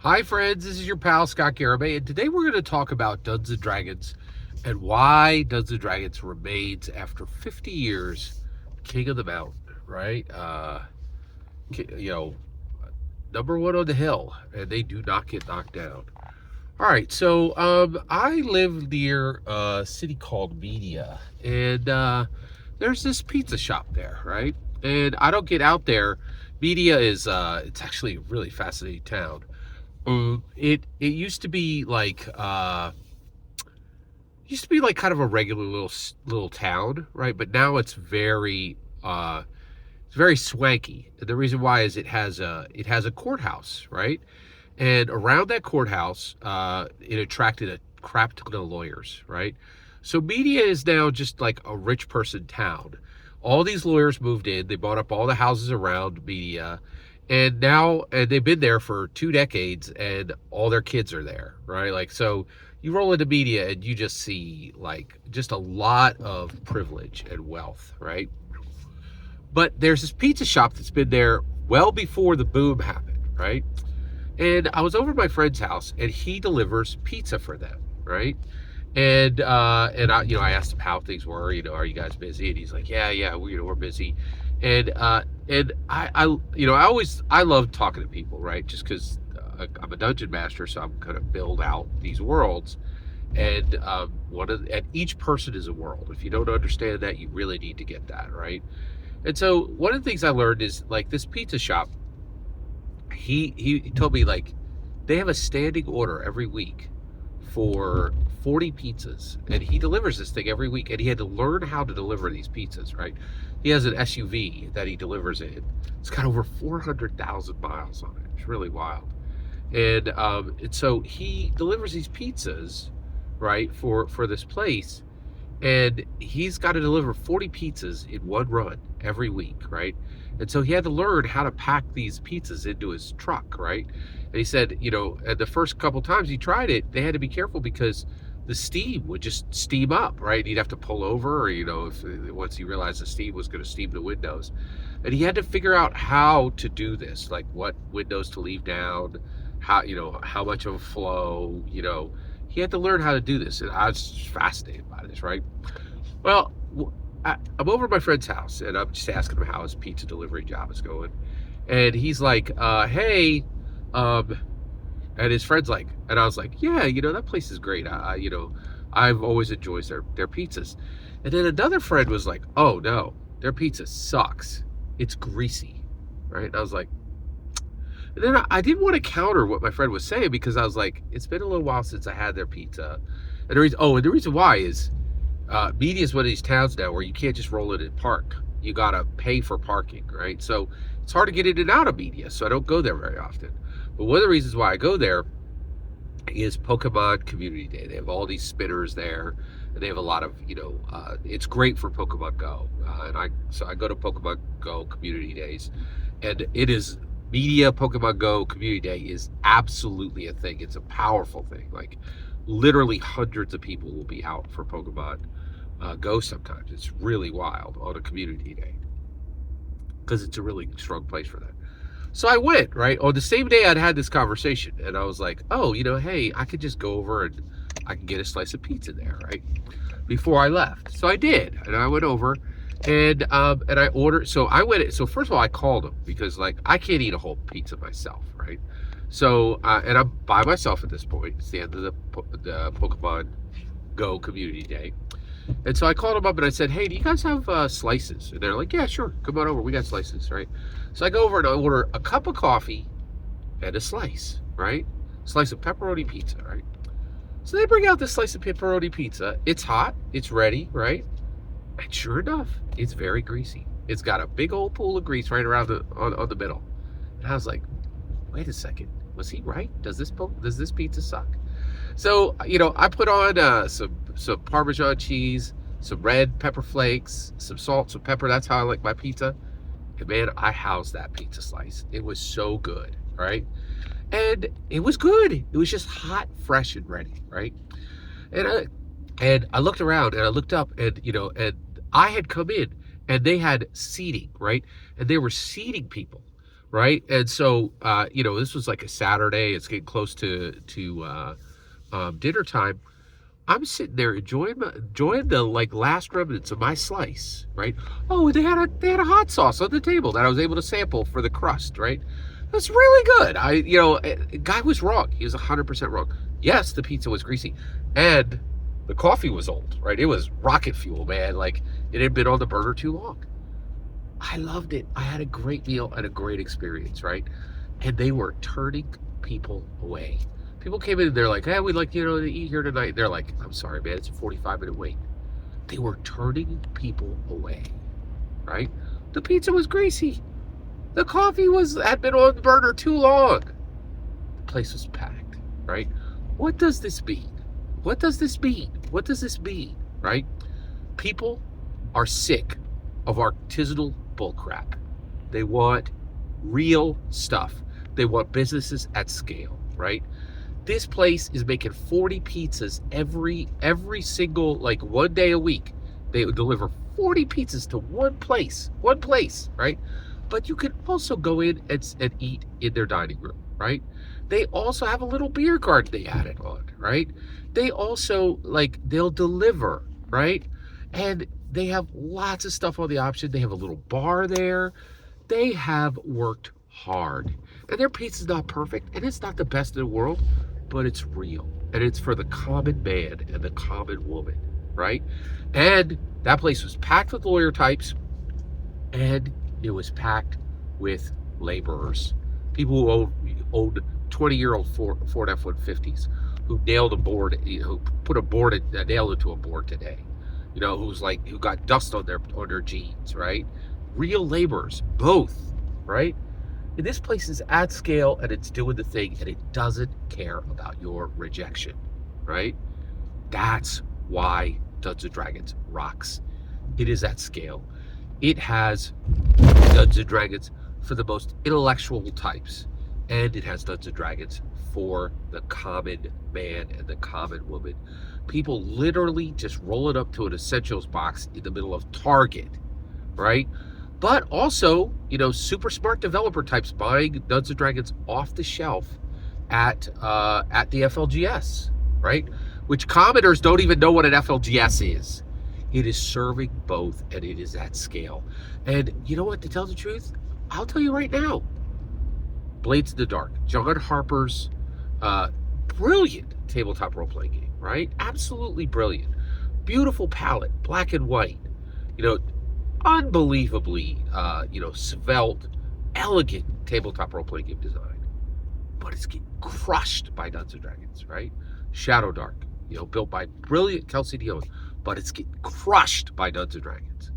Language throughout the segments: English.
Hi friends, this is your pal Scott Garibay, and today we're going to talk about Dungeons and Dragons and why Dungeons and Dragons remains, after 50 years, king of the mountain, right? You know, number one on the hill, and they do not get knocked down. All right, so I live near a city called Media, and there's this pizza shop there, right? And I don't get out there. Media is it's actually a really fascinating town. It used to be like kind of a regular little town, right? But now it's very swanky. And the reason why is it has a courthouse, right? And around that courthouse, it attracted a crap ton of lawyers, right? So Media is now just like a rich person town. All these lawyers moved in. They bought up all the houses around Media, and they've been there for 2 decades, and all their kids are there, right? Like, so you roll into Media and you just see like just a lot of privilege and wealth, right? But there's this pizza shop that's been there well before the boom happened, right? And I was over at my friend's house, and he delivers pizza for them, right? And I asked him how things were. Are you guys busy? And he's like, yeah, we're busy. And I love talking to people, right? Just because I'm a dungeon master, so I'm gonna build out these worlds, and and each person is a world. If you don't understand that, you really need to get that, right? And so one of the things I learned is, like, this pizza shop, he told me, like, they have a standing order every week for 40 pizzas, and he delivers this thing every week, and he had to learn how to deliver these pizzas, right? He has an SUV that he delivers in. It's got over 400,000 miles on it. It's really wild. And so he delivers these pizzas, right, for this place, and he's got to deliver 40 pizzas in one run every week, right? And so he had to learn how to pack these pizzas into his truck, right? And he said, at the first couple times he tried it, they had to be careful because the steam would just steam up, right? He'd have to pull over, or, if once he realized the steam was going to steam the windows. And he had to figure out how to do this, like what windows to leave down, how much of a flow, he had to learn how to do this. And I was just fascinated by this, right? Well, I'm over at my friend's house, and I'm just asking him how his pizza delivery job is going. And he's like, hey, and his friend's like, and I was like, yeah, that place is great. I've always enjoyed their pizzas. And then another friend was like, oh no, their pizza sucks. It's greasy, right? And I was like, and then I didn't want to counter what my friend was saying, because I was like, it's been a little while since I had their pizza. And the reason why is, Media is one of these towns now where you can't just roll in and park. You gotta pay for parking, right? So it's hard to get in and out of Media, so I don't go there very often. But one of the reasons why I go there is Pokemon Community Day. They have all these spinners there, and they have a lot of, it's great for Pokemon Go. So I go to Pokemon Go Community Days, and it is Media Pokemon Go Community Day is absolutely a thing. It's a powerful thing. Like, literally hundreds of people will be out for Pokemon Go sometimes. It's really wild on a community day, because it's a really strong place for that. So I went, right? On the same day I'd had this conversation, and I was like, oh, hey, I could just go over and I can get a slice of pizza there, right? Before I left. So I did, and I went over, and I ordered. So first of all, I called him, because, like, I can't eat a whole pizza myself, right? So, and I'm by myself at this point. It's the end of the Pokemon Go Community Day. And so I called them up and I said, hey, do you guys have slices? And they're like, yeah, sure. Come on over. We got slices, right? So I go over and I order a cup of coffee and a slice, right? Slice of pepperoni pizza, right? So they bring out this slice of pepperoni pizza. It's hot. It's ready, right? And sure enough, it's very greasy. It's got a big old pool of grease right around on the middle. And I was like, wait a second. Was he right? Does this pizza suck? So, I put on some Parmesan cheese, some red pepper flakes, some salt, some pepper. That's how I like my pizza. And man, I housed that pizza slice. It was so good, right? And it was good. It was just hot, fresh, and ready, right? And I looked around and I looked up, and I had come in, and they had seating, right? And they were seating people, right? And so, this was like a Saturday. It's getting close to dinner time. I'm sitting there enjoying the like last remnants of my slice, right? Oh, they had a hot sauce on the table that I was able to sample for the crust, right? That's really good. Guy was wrong. He was 100% wrong. Yes, the pizza was greasy, and the coffee was old, right? It was rocket fuel, man. Like it had been on the burner too long. I loved it. I had a great meal and a great experience, right? And they were turning people away. People came in and they're like, hey, we'd like, to eat here tonight. They're like, I'm sorry, man, it's a 45-minute wait. They were turning people away, right? The pizza was greasy. The coffee had been on the burner too long. The place was packed, right? What does this mean? What does this mean? What does this mean, right? People are sick of artisanal bullcrap. They want real stuff. They want businesses at scale, right? This place is making 40 pizzas every single, like, one day a week. They deliver 40 pizzas to one place, right? But you can also go in and eat in their dining room, right? They also have a little beer garden they added on, right? They also, like, they'll deliver, right? And they have lots of stuff on the option. They have a little bar there. They have worked hard. And their pizza's not perfect, and it's not the best in the world, but it's real. And it's for the common man and the common woman, right? And that place was packed with lawyer types, and it was packed with laborers. People who owned 20-year-old Ford F-150s, who nailed a board, who put a nail into a board today. Who got dust on their jeans, right? Real laborers, both, right? And this place is at scale, and it's doing the thing, and it doesn't care about your rejection, right? That's why Dungeons & Dragons rocks. It is at scale. It has Dungeons & Dragons for the most intellectual types, and it has Dungeons & Dragons for the common man and the common woman. People literally just roll it up to an essentials box in the middle of Target, right? But also, super smart developer types buying Dungeons & Dragons off the shelf at the FLGS, right? Which commenters don't even know what an FLGS is. It is serving both, and it is at scale. And you know what, to tell the truth, I'll tell you right now, Blades in the Dark, John Harper's brilliant tabletop role-playing game, right? Absolutely brilliant. Beautiful palette, black and white. Unbelievably, svelte, elegant tabletop role-playing game design. But it's getting crushed by Dungeons & Dragons, right? Shadow Dark, built by brilliant Kelsey Dion, but it's getting crushed by Dungeons & Dragons.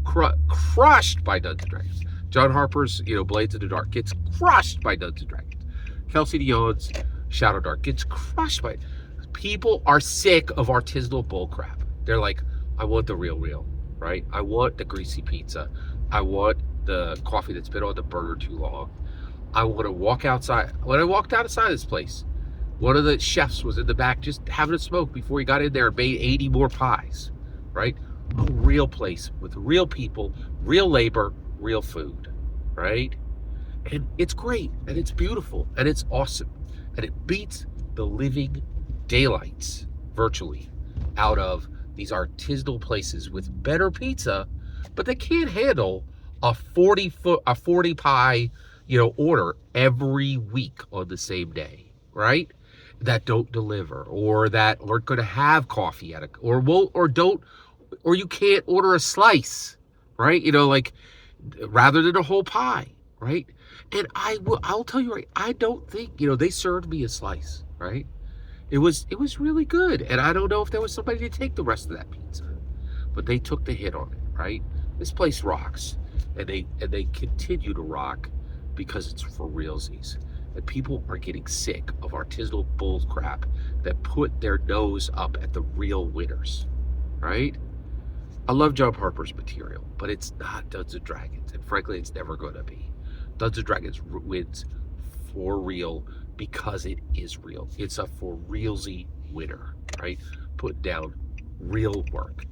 Crushed by Dungeons & Dragons. John Harper's, Blades in the Dark gets crushed by Dungeons & Dragons. Kelsey Dion's Shadow Dark gets crushed by it. People are sick of artisanal bullcrap. They're like, I want the real, right? I want the greasy pizza. I want the coffee that's been on the burner too long. I want to walk outside. When I walked outside this place, one of the chefs was in the back just having a smoke before he got in there and made 80 more pies, right? A real place with real people, real labor, real food, right? And it's great, and it's beautiful, and it's awesome, and it beats the living daylights virtually out of these artisanal places with better pizza, but they can't handle a 40 pie, order every week on the same day, right? That don't deliver, or that aren't going to have coffee or you can't order a slice, right? Rather than a whole pie, right? And I'll tell you right, I don't think, they served me a slice, right? It was really good, and I don't know if there was somebody to take the rest of that pizza, but they took the hit on it, right? This place rocks, and they continue to rock because it's for realsies. And people are getting sick of artisanal bull crap that put their nose up at the real winners, right? I love John Harper's material, but it's not Dungeons & Dragons, and frankly, it's never going to be. Dungeons & Dragons wins for real because it is real. It's a for realsy winner, right? Put down real work.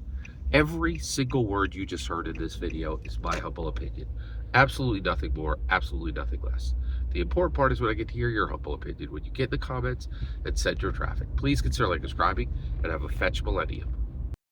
Every single word you just heard in this video is my humble opinion. Absolutely nothing more, absolutely nothing less. The important part is when I get to hear your humble opinion, when you get in the comments and send your traffic. Please consider like subscribing and have a fetch millennium.